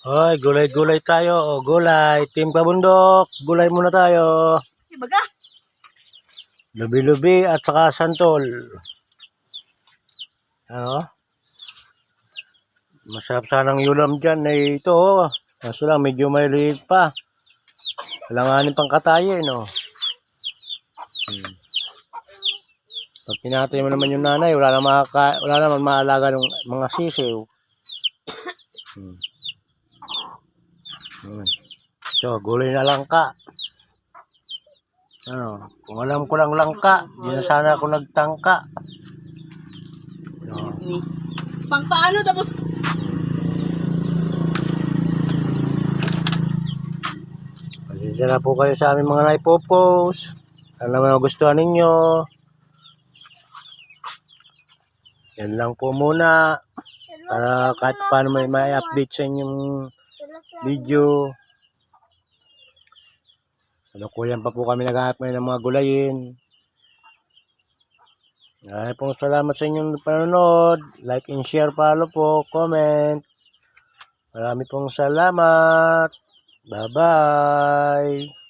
Hoy, gulay-gulay tayo. O, gulay. Team Kabundok. Gulay muna tayo. Ibaga. Lubi-lubi at saka santol. Ano? Masarap sanang ulam dyan. Eh, ito, kaso lang, medyo may liit pa. Alanganin pang katayin, no? Pag pinatay mo naman yung nanay, wala naman maalaga ng mga sisiw. Ito, gulay na langka. Ano, kung alam ko lang langka, di na sana ako nagtangka. Pang paano tapos? Pasensya na po kayo sa aming mga naipopost. Sana naman nagustuhan ninyo. Yan lang po muna. Para kahit paano may update sa inyong video. Kalukuyan pa po kami naghahanap ng mga gulayin. Ay pong salamat sa inyong panonood. Like and share, follow po, comment. Marami pong salamat. Bye-bye.